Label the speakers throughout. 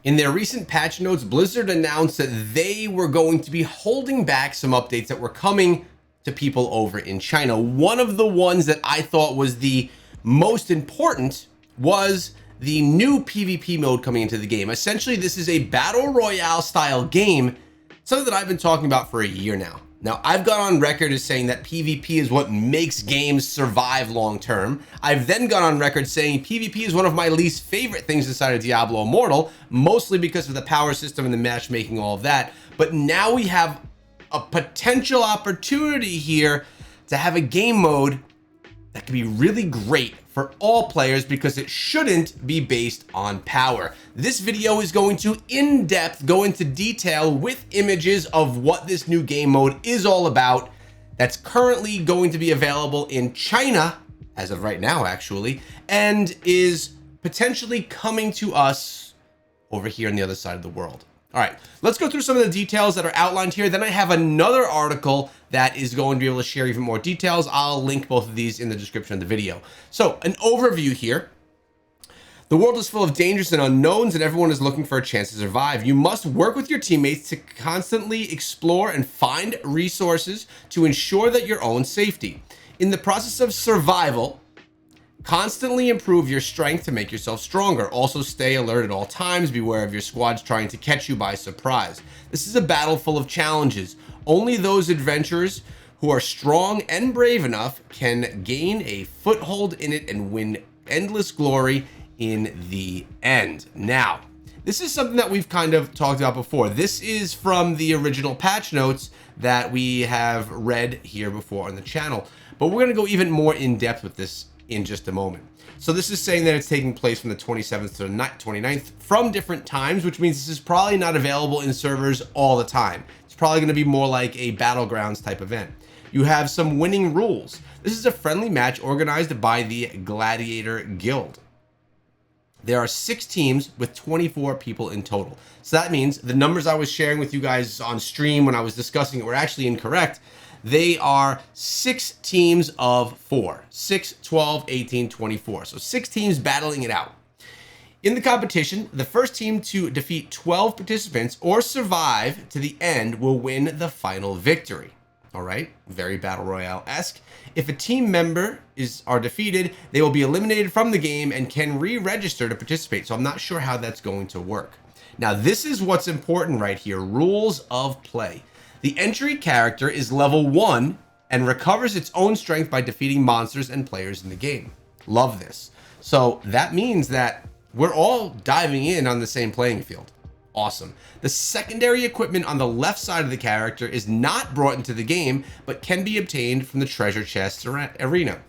Speaker 1: In their recent patch notes, Blizzard announced that they were going to be holding back some updates that were coming to people over in China. One of the ones that I thought was the most important was the new PvP mode coming into the game. Essentially, this is a battle royale style game, something that I've been talking about for a year now. Now, I've gone on record as saying that PvP is what makes games survive long term. I've then gone on record saying PvP is one of my least favorite things inside of Diablo Immortal, mostly because of the power system and the matchmaking, all of that. But now we have a potential opportunity here to have a game mode that could be really great for all players because it shouldn't be based on power. This video is going to in depth go into detail with images of what this new game mode is all about. That's currently going to be available in China as of right now, actually, and is potentially coming to us over here on the other side of the world. All right, let's go through some of the details that are outlined here. Then I have another article that is going to be able to share even more details. I'll link both of these in the description of the video. So an overview here. The world is full of dangers and unknowns, and everyone is looking for a chance to survive. You must work with your teammates to constantly explore and find resources to ensure that your own safety. In the process of survival, constantly improve your strength to make yourself stronger. Also stay alert at all times. Beware of your squads trying to catch you by surprise. This is a battle full of challenges. Only those adventurers who are strong and brave enough can gain a foothold in it and win endless glory in the end. Now, this is something that we've kind of talked about before. This is from the original patch notes that we have read here before on the channel, but we're going to go even more in depth with this in just a moment. So this is saying that it's taking place from the 27th to the 29th from different times, which means this is probably not available in servers all the time. It's probably going to be more like a battlegrounds type event. You have some winning rules. This is a friendly match organized by the Gladiator Guild. There are 6 teams with 24 people in total. So that means the numbers I was sharing with you guys on stream when I was discussing it were actually incorrect. They are 6 teams of 4, 6, 12, 18, 24. So 6 teams battling it out. In the competition, the first team to defeat 12 participants or survive to the end will win the final victory. All right, very Battle Royale-esque. If a team member are defeated, they will be eliminated from the game and can re-register to participate. So I'm not sure how that's going to work. Now, this is what's important right here, rules of play. The entry character is level 1 and recovers its own strength by defeating monsters and players in the game. Love this. So that means that we're all diving in on the same playing field. Awesome. The secondary equipment on the left side of the character is not brought into the game, but can be obtained from the treasure chest arena.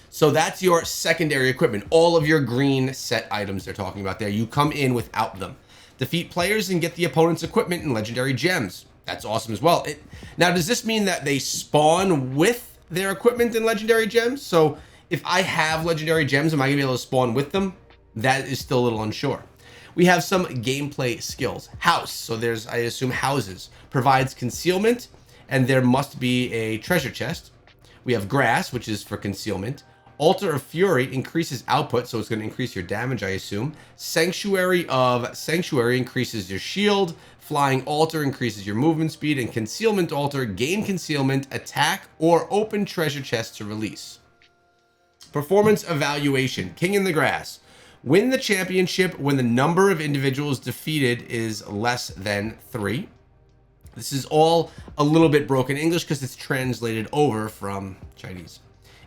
Speaker 1: So that's your secondary equipment. All of your green set items they're talking about there. You come in without them. Defeat players and get the opponent's equipment and legendary gems. That's awesome as well. Now, does this mean that they spawn with their equipment and legendary gems? So if I have legendary gems, am I gonna be able to spawn with them? That is still a little unsure. We have some gameplay skills. House, so there's, I assume, houses. Provides concealment, and there must be a treasure chest. We have grass, which is for concealment. Altar of Fury increases output, so it's going to increase your damage, I assume. Sanctuary of Sanctuary increases your shield. Flying Altar increases your movement speed. And Concealment Altar, gain concealment, attack, or open treasure chest to release. Performance evaluation. King in the Grass. Win the championship when the number of individuals defeated is less than 3. This is all a little bit broken English because it's translated over from Chinese.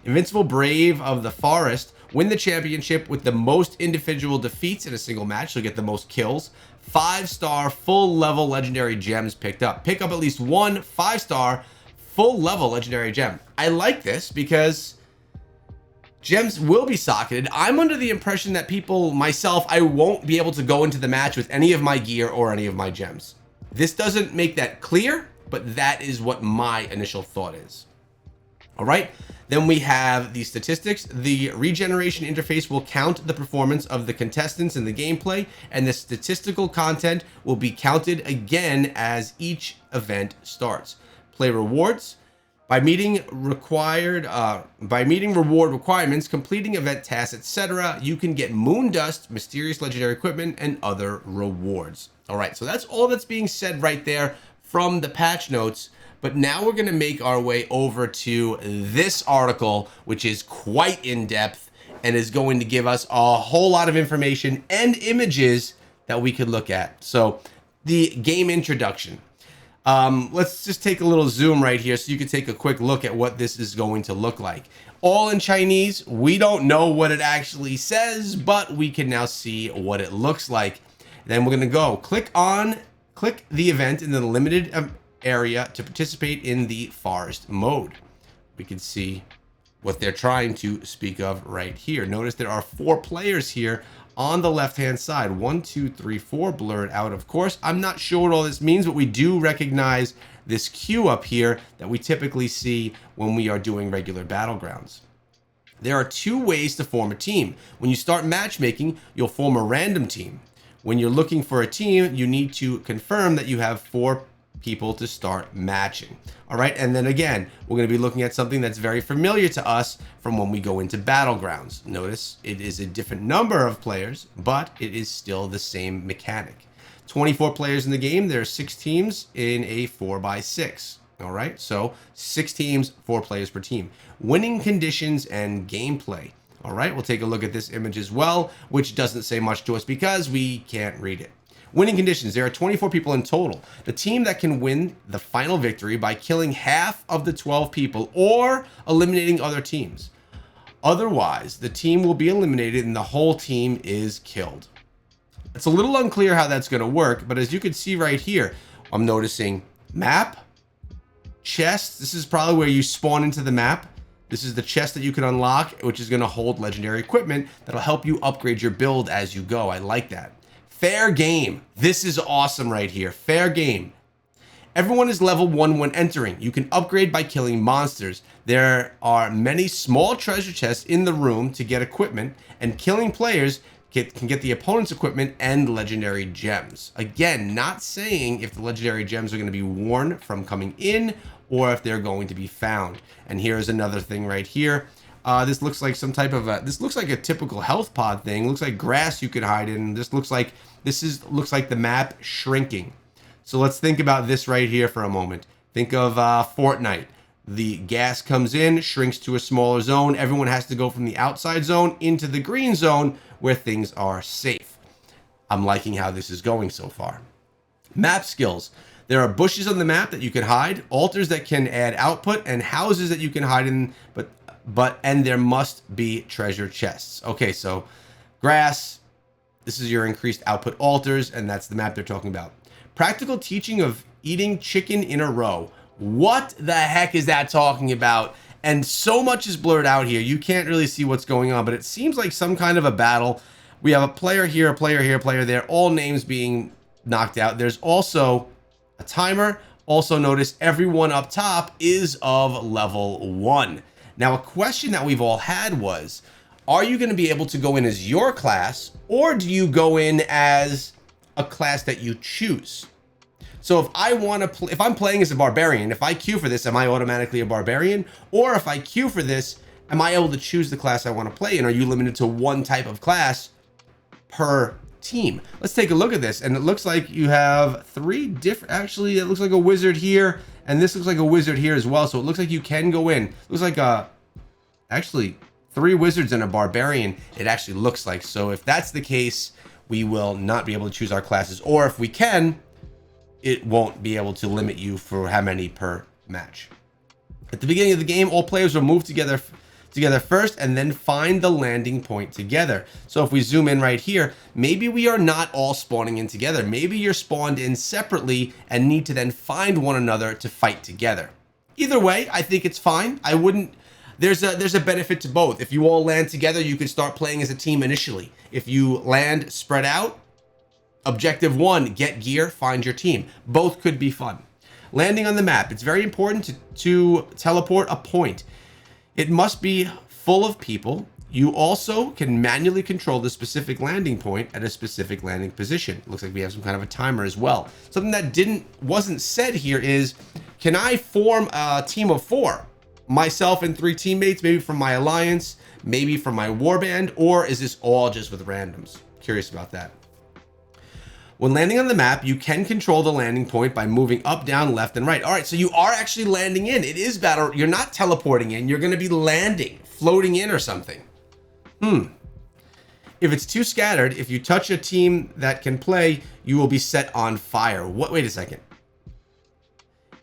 Speaker 1: Invincible Brave of the Forest. Win the championship with the most individual defeats in a single match. So get the most kills. 5-star full level legendary gems picked up. Pick up at least one 5-star full level legendary gem. I like this because gems will be socketed. I'm under the impression that myself, I won't be able to go into the match with any of my gear or any of my gems. This doesn't make that clear, but that is what my initial thought is. All right, then we have the statistics. The regeneration interface will count the performance of the contestants in the gameplay, and the statistical content will be counted again as each event starts. Play rewards. By meeting reward requirements, completing event tasks, etc., you can get moon dust, mysterious legendary equipment, and other rewards. All right, so that's all that's being said right there from the patch notes. But now we're going to make our way over to this article, which is quite in-depth and is going to give us a whole lot of information and images that we could look at. So the game introduction. Let's just take a little zoom right here so you can take a quick look at what this is going to look like. All in Chinese. We don't know what it actually says, but we can now see what it looks like. Then we're going to go click the event in the limited area to participate in the forest mode. We can see what they're trying to speak of right here. Notice there are 4 players here on the left hand side. 1, 2, 3, 4 blurred out, of course. I'm not sure what all this means, but we do recognize this queue up here that we typically see when we are doing regular battlegrounds. There are 2 ways to form a team. When you start matchmaking, you'll form a random team. When you're looking for a team, you need to confirm that you have 4 people to start matching. All right, and then again, we're going to be looking at something that's very familiar to us from when we go into battlegrounds. Notice it is a different number of players, but it is still the same mechanic. 24 players in the game. There are 6 teams in a 4x6. All right, so 6 teams, 4 players per team. Winning conditions and gameplay. All right, we'll take a look at this image as well, which doesn't say much to us because we can't read it. Winning conditions. There are 24 people in total. The team that can win the final victory by killing half of the 12 people or eliminating other teams. Otherwise, the team will be eliminated and the whole team is killed. It's a little unclear how that's going to work, but as you can see right here, I'm noticing map, chest. This is probably where you spawn into the map. This is the chest that you can unlock, which is going to hold legendary equipment that'll help you upgrade your build as you go. I like that. Fair game. This is awesome right here. Fair game. Everyone is level 1 when entering. You can upgrade by killing monsters. There are many small treasure chests in the room to get equipment, and killing players can get the opponent's equipment and legendary gems. Again, not saying if the legendary gems are going to be worn from coming in or if they're going to be found. And here's another thing right here. This looks like some type of this looks like a typical health pod thing. Looks like grass you could hide in. This looks like the map shrinking. So let's think about this right here for a moment. Think of Fortnite. The gas comes in, shrinks to a smaller zone. Everyone has to go from the outside zone into the green zone where things are safe. I'm liking how this is going so far. Map skills. There are bushes on the map that you can hide, altars that can add output, and houses that you can hide in, and there must be treasure chests. Okay, so grass, this is your increased output altars, and that's the map they're talking about. Practical teaching of eating chicken in a row. What the heck is that talking about? And so much is blurred out here. You can't really see what's going on, but it seems like some kind of a battle. We have a player here, a player here, a player there, all names being knocked out. There's also a timer. Also notice everyone up top is of level 1. Now, a question that we've all had was, are you going to be able to go in as your class, or do you go in as a class that you choose? So if I want to if I'm playing as a barbarian, if I queue for this, am I automatically a barbarian? Or if I queue for this, am I able to choose the class I want to play in? Are you limited to one type of class per team? Let's take a look at this. And it looks like you have 3 different, actually, it looks like a wizard here, and this looks like a wizard here as well. So it looks like you can go in. It looks like actually 3 wizards and a barbarian, it actually looks like. So if that's the case, we will not be able to choose our classes. Or if we can, it won't be able to limit you for how many per match. At the beginning of the game, all players will move together first and then find the landing point together. So if we zoom in right here, maybe we are not all spawning in together. Maybe you're spawned in separately and need to then find one another to fight together. Either way, I think it's fine. I wouldn't, there's a benefit to both. If you all land together, you can start playing as a team initially. If you land spread out, objective 1, get gear, find your team. Both could be fun. Landing on the map. It's very important to teleport a point. It must be full of people. You also can manually control the specific landing point at a specific landing position. Looks like we have some kind of a timer as well. Something that wasn't said here is, can I form a team of 4? myself and 3 teammates, maybe from my alliance, maybe from my warband, or is this all just with randoms? Curious about that. When landing on the map, you can control the landing point by moving up, down, left, and right. All right, so you are actually landing in. It is battle. You're not teleporting in. You're going to be landing, floating in or something. If it's too scattered, if you touch a team that can play, you will be set on fire. What? Wait a second.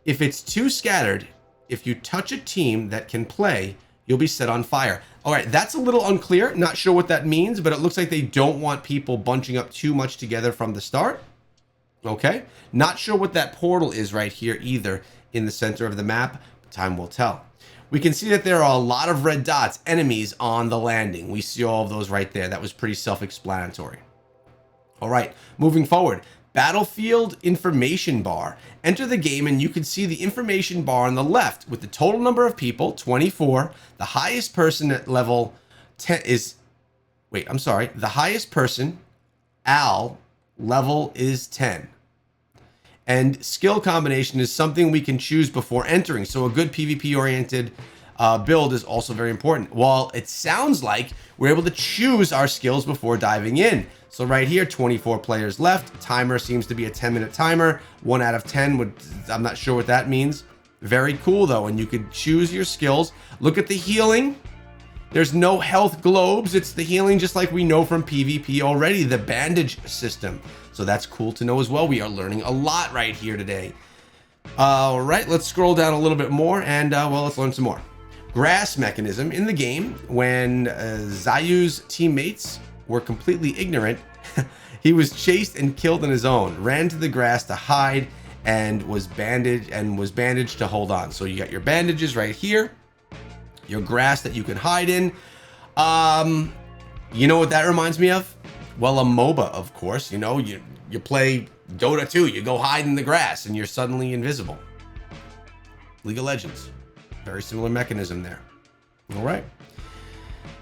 Speaker 1: If it's too scattered, if you touch a team that can play, you'll be set on fire. All right, that's a little unclear. Not sure what that means, but it looks like they don't want people bunching up too much together from the start. Okay, not sure what that portal is right here either in the center of the map. Time will tell. We can see that there are a lot of red dots, enemies on the landing. We see all of those right there. That was pretty self-explanatory. All right, moving forward. Battlefield information bar. Enter the game and you can see the information bar on the left with the total number of people, 24. The highest person at level 10 is, wait, I'm sorry. The highest person, Al, level is 10. And skill combination is something we can choose before entering. So a good PvP oriented build is also very important. While it sounds like we're able to choose our skills before diving in. So right here, 24 players left. Timer seems to be a 10-minute timer. 1 out of 10 would, I'm not sure what that means. Very cool though, and you could choose your skills. Look at the healing. There's no health globes. It's the healing just like we know from PvP already, the bandage system. So that's cool to know as well. We are learning a lot right here today. All right, let's scroll down a little bit more and well, let's learn some more. Grass mechanism in the game. When Zayu's teammates were completely ignorant, he was chased and killed on his own, ran to the grass to hide and was bandaged to hold on. So you got your bandages right here, your grass that you can hide in. You know what that reminds me of? Well, a MOBA, of course. You know, you play Dota 2, you go hide in the grass and you're suddenly invisible. League of Legends, very similar mechanism there. All right.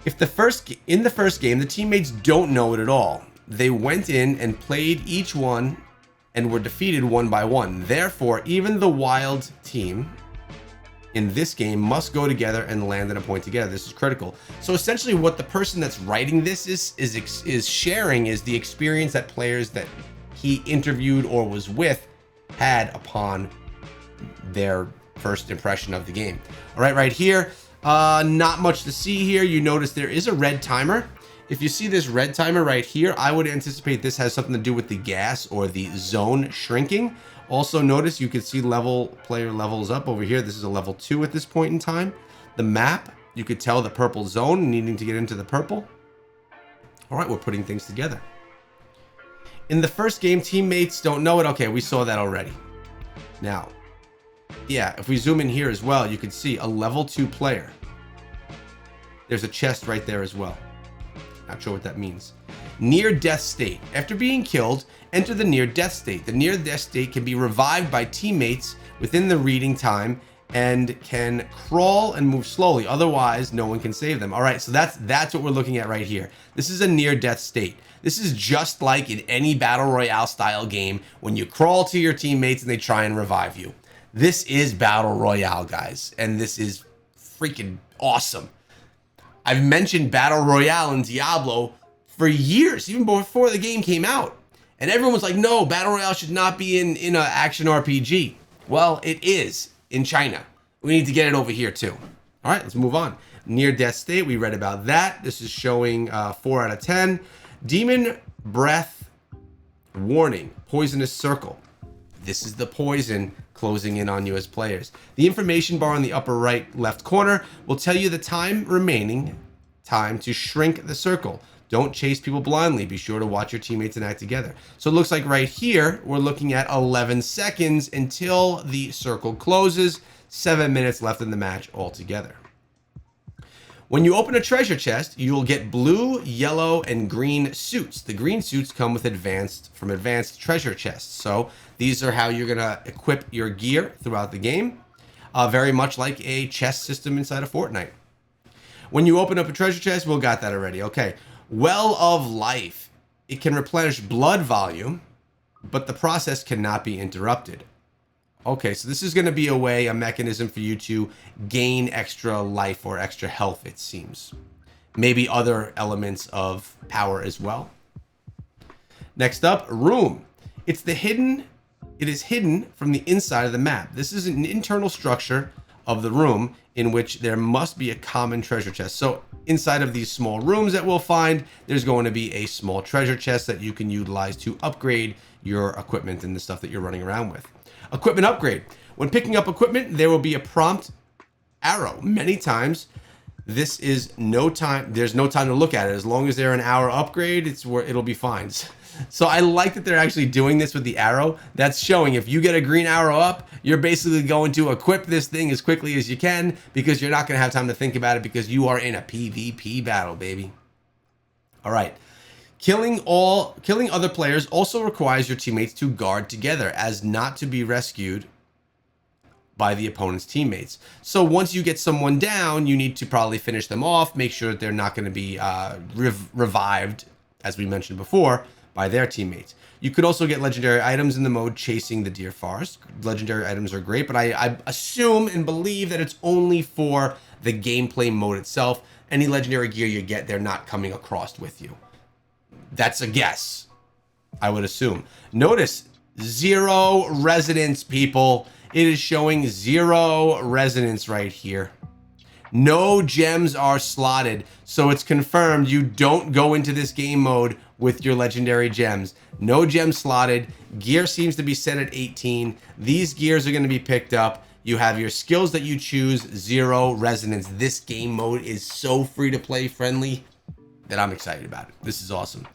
Speaker 1: In the first game, the teammates don't know it at all. They went in and played each one and were defeated one by one. Therefore, even the wild team in this game must go together and land at a point together. This is critical. So essentially what the person that's writing this is sharing is the experience that players that he interviewed or was with had upon their first impression of the game. All right, right here, not much to see here. You notice there is a red timer. If you see this red timer right here, I would anticipate this has something to do with the gas or the zone shrinking. Also notice you can see player levels up over here. This is a level 2 at this point in time. The map, you could tell the purple zone needing to get into the purple. All right, we're putting things together. In the first game, teammates don't know it. Okay, we saw that already. Now, yeah, if we zoom in here as well, you can see a level 2 player. There's a chest right there as well. Not sure what that means. Near death state. After being killed, enter the near death state. The near death state can be revived by teammates within the reading time and can crawl and move slowly. Otherwise, no one can save them. All right, so that's what we're looking at right here. This is a near death state. This is just like in any battle royale style game when you crawl to your teammates and they try and revive you. This is battle royale, guys, and this is freaking awesome. I've mentioned battle royale in Diablo for years, even before the game came out. And everyone was like, no, battle royale should not be in an action RPG. Well, it is in China. We need to get it over here too. All right, let's move on. Near death state, we read about that. This is showing 4 out of 10. Demon breath warning, poisonous circle. This is the poison closing in on you as players. The information bar in the upper right left corner will tell you the remaining time to shrink the circle. Don't chase people blindly. Be sure to watch your teammates and act together. So it looks like right here, we're looking at 11 seconds until the circle closes. 7 minutes left in the match altogether. When you open a treasure chest, you'll get blue, yellow, and green suits. The green suits come with advanced treasure chests. So these are how you're gonna equip your gear throughout the game. Very much like a chest system inside of Fortnite. When you open up a treasure chest, we'll got that already. Okay. Well of Life. It can replenish blood volume, but the process cannot be interrupted. Okay, so this is going to be a mechanism for you to gain extra life or extra health, it seems. Maybe other elements of power as well. Next up, room. It is hidden from the inside of the map. This is an internal structure of the room in which there must be a common treasure chest. So inside of these small rooms that we'll find, there's going to be a small treasure chest that you can utilize to upgrade your equipment and the stuff that you're running around with. Equipment upgrade. When picking up equipment, there will be a prompt arrow. Many times, this is no time. There's no time to look at it. As long as they're an hour upgrade, it'll be fine. So I like that they're actually doing this with the arrow. That's showing if you get a green arrow up, you're basically going to equip this thing as quickly as you can because you're not going to have time to think about it because you are in a PvP battle, baby. All right. Killing other players also requires your teammates to guard together as not to be rescued by the opponent's teammates. So once you get someone down, you need to probably finish them off, make sure that they're not going to be revived, as we mentioned before, by their teammates. You could also get legendary items in the mode Chasing the Deer Forest. Legendary items are great, but I assume and believe that it's only for the gameplay mode itself. Any legendary gear you get, they're not coming across with you. That's a guess, I would assume. Notice 0 resonance, people. It is showing 0 resonance right here. No gems are slotted, so it's confirmed you don't go into this game mode with your legendary gems. No gems slotted. Gear seems to be set at 18. These gears are going to be picked up. You have your skills that you choose, 0 resonance. This game mode is so free to play friendly that I'm excited about it. This is awesome.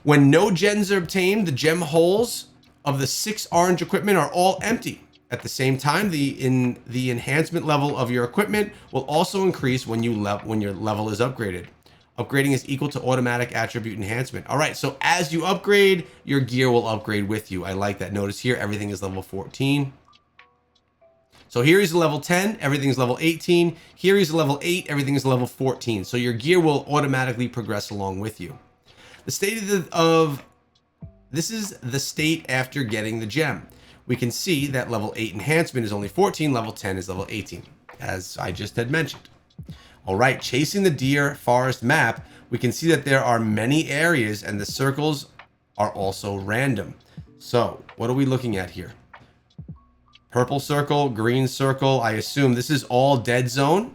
Speaker 1: When no gems are obtained, the gem holes of the 6 orange equipment are all empty. At the same time, the enhancement level of your equipment will also increase when your level is upgraded. Upgrading is equal to automatic attribute enhancement. All right, so as you upgrade, your gear will upgrade with you. I like that. Notice here, everything is level 14. So here is level 10, everything is level 18. Here is level 8, everything is level 14. So your gear will automatically progress along with you. The state this is the state after getting the gem. We can see that level 8 enhancement is only 14, level 10 is level 18, as I just had mentioned. All right, Chasing the Deer Forest map, we can see that there are many areas and the circles are also random. So what are we looking at here? Purple circle, green circle. I assume this is all dead zone.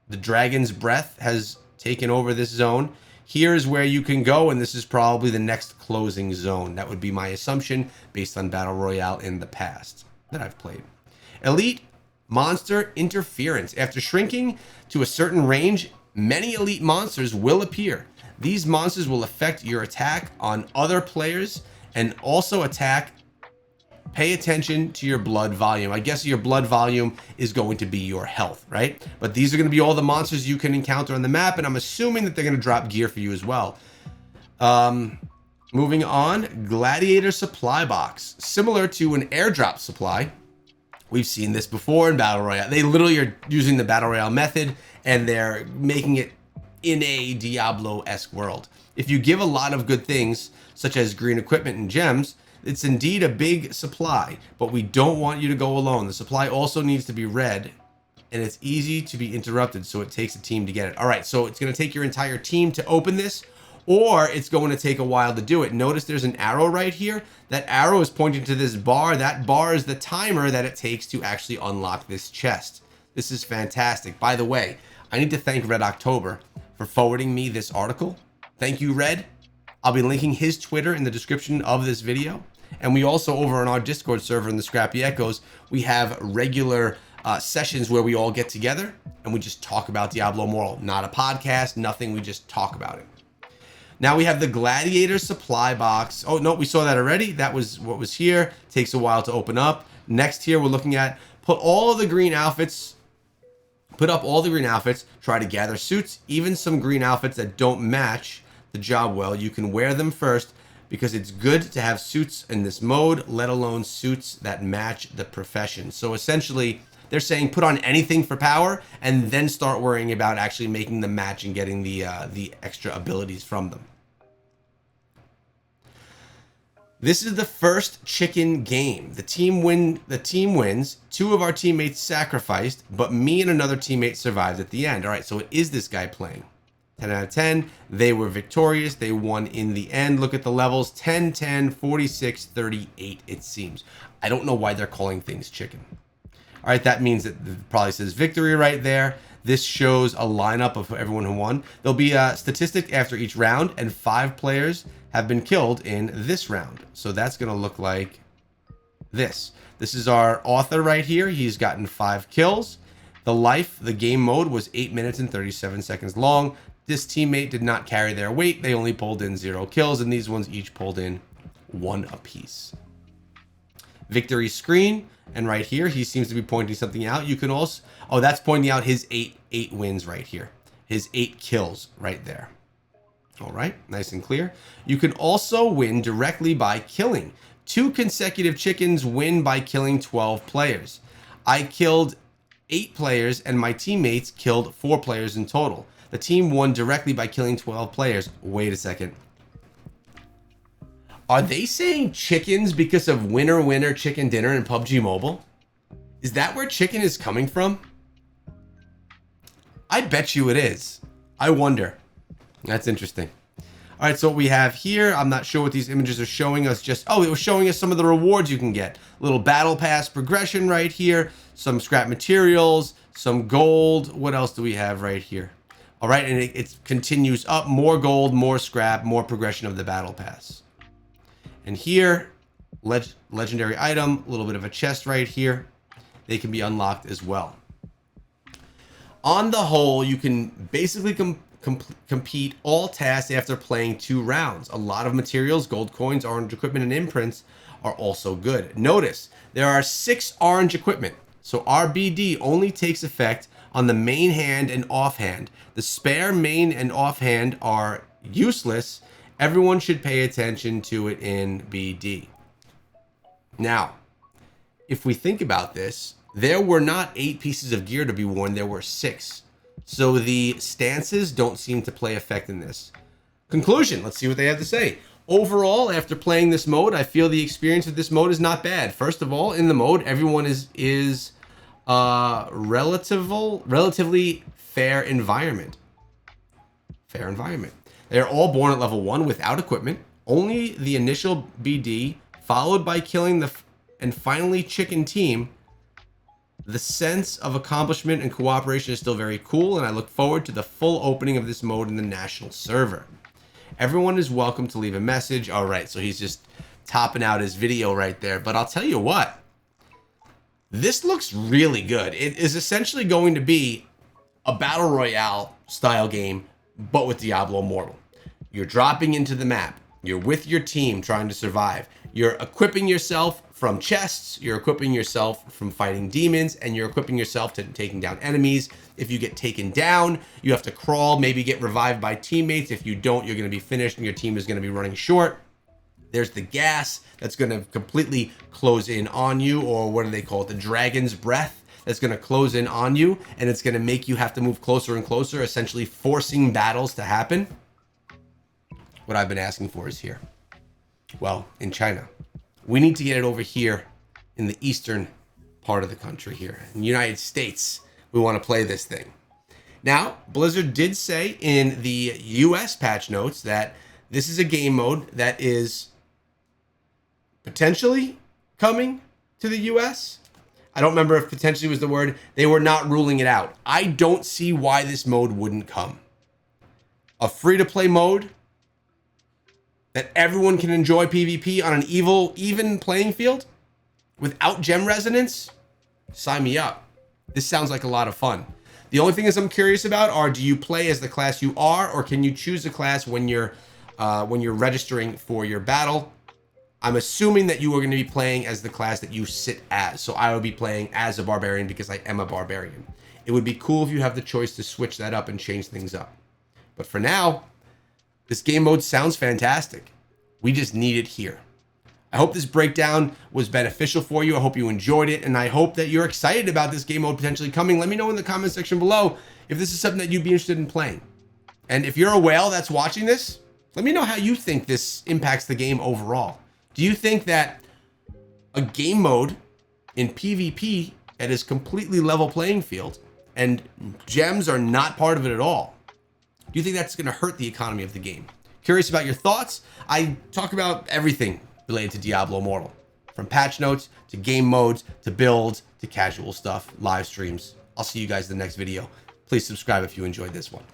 Speaker 1: The dragon's breath has taken over this zone. Here's where you can go, and this is probably the next closing zone. That would be my assumption based on Battle Royale in the past that I've played. Elite Monster Interference. After shrinking to a certain range, many elite monsters will appear. These monsters will affect your attack on other players and also attack. Pay attention to your blood volume. I guess your blood volume is going to be your health, right? But these are going to be all the monsters you can encounter on the map, and I'm assuming that they're going to drop gear for you as well. Moving on, Gladiator Supply Box. Similar to an airdrop supply. We've seen this before in Battle Royale. They literally are using the Battle Royale method, and they're making it in a Diablo-esque world. If you give a lot of good things, such as green equipment and gems, it's indeed a big supply, but we don't want you to go alone. The supply also needs to be read, and it's easy to be interrupted, so it takes a team to get it. All right, so it's going to take your entire team to open this, or it's going to take a while to do it. Notice there's an arrow right here. That arrow is pointing to this bar. That bar is the timer that it takes to actually unlock this chest. This is fantastic. By the way, I need to thank Red October for forwarding me this article. Thank you, Red. I'll be linking his Twitter in the description of this video. And we also, over on our Discord server in the Scrappy Echoes, we have regular sessions where we all get together and we just talk about Diablo Immortal. Not a podcast, nothing, we just talk about it. Now we have the Gladiator Supply Box. Oh, no, we saw that already. That was what was here. Takes a while to open up. Next here, we're looking at put up all the green outfits, try to gather suits, even some green outfits that don't match the job well. You can wear them first, because it's good to have suits in this mode, let alone suits that match the profession. So essentially, they're saying put on anything for power and then start worrying about actually making them match and getting the extra abilities from them. This is the first chicken game. The team wins. 2 of our teammates sacrificed, but me and another teammate survived at the end. All right, so it is this guy playing. 10 out of 10. They were victorious. They won in the end. Look at the levels. 10, 10, 46, 38, it seems. I don't know why they're calling things chicken. All right, that means that it probably says victory right there. This shows a lineup of everyone who won. There'll be a statistic after each round, and 5 players have been killed in this round. So that's going to look like this. This is our author right here. He's gotten 5 kills. The game mode was 8 minutes and 37 seconds long. This teammate did not carry their weight. They only pulled in 0 kills, and these ones each pulled in 1 apiece. Victory screen, and right here he seems to be pointing something out. You can also, oh, that's pointing out his 8 wins right here, his 8 kills right there. All right, nice and clear. You can also win directly by killing. 2 consecutive chickens win by killing 12 players. I killed 8 players and my teammates killed 4 players in total. The team won directly by killing 12 players. Wait a second. Are they saying chickens because of winner winner chicken dinner in PUBG Mobile? Is that where chicken is coming from? I bet you it is. I wonder. That's interesting. All right, so what we have here, I'm not sure what these images are showing us. Just, oh, it was showing us some of the rewards you can get. Little battle pass progression right here, some scrap materials, some gold. What else do we have right here? All right, and it continues up, more gold, more scrap, more progression of the battle pass. And here, legendary item, a little bit of a chest right here. They can be unlocked as well. On the whole, you can basically compete all tasks after playing 2 rounds. A lot of materials, gold coins, orange equipment, and imprints are also good. Notice, there are 6 orange equipment. So RBD only takes effect on the main hand and offhand. The spare main and offhand are useless. Everyone should pay attention to it in BD. Now, if we think about this, there were not 8 pieces of gear to be worn, there were 6. So the stances don't seem to play effect in this. Conclusion, let's see what they have to say. Overall, after playing this mode, I feel the experience with this mode is not bad. First of all, in the mode, everyone is relatively fair environment. Fair environment. They're all born at level 1 without equipment. Only the initial BD, followed by killing and finally chicken team. The sense of accomplishment and cooperation is still very cool, and I look forward to the full opening of this mode in the national server. Everyone is welcome to leave a message. All right, so he's just topping out his video right there. But I'll tell you what, this looks really good. It is essentially going to be a battle royale style game, but with Diablo Immortal. You're dropping into the map. You're with your team trying to survive. You're equipping yourself from chests. You're equipping yourself from fighting demons, and you're equipping yourself to taking down enemies. If you get taken down, you have to crawl, maybe get revived by teammates. If you don't, you're going to be finished and your team is going to be running short. There's the gas that's going to completely close in on you, or what do they call it? The dragon's breath that's going to close in on you, and it's going to make you have to move closer and closer, essentially forcing battles to happen. What I've been asking for is here. Well, in China. We need to get it over here in the eastern part of the country here. In the United States, we want to play this thing. Now, Blizzard did say in the US patch notes that this is a game mode that is potentially coming to the US. I don't remember if potentially was the word. They were not ruling it out. I don't see why this mode wouldn't come. A free-to-play mode that everyone can enjoy PvP on an even playing field without gem resonance, sign me up. This sounds like a lot of fun. The only thing is I'm curious about are, do you play as the class you are, or can you choose a class when you're registering for your battle? I'm assuming that you are going to be playing as the class that you sit as. So I will be playing as a barbarian because I am a barbarian. It would be cool if you have the choice to switch that up and change things up. But for now, this game mode sounds fantastic. We just need it here. I hope this breakdown was beneficial for you. I hope you enjoyed it, and I hope that you're excited about this game mode potentially coming. Let me know in the comment section below if this is something that you'd be interested in playing. And if you're a whale that's watching this, let me know how you think this impacts the game overall. Do you think that a game mode in PvP that is completely level playing field and gems are not part of it at all, do you think that's going to hurt the economy of the game? Curious about your thoughts. I talk about everything related to Diablo Immortal, from patch notes to game modes to builds to casual stuff, live streams. I'll see you guys in the next video. Please subscribe if you enjoyed this one.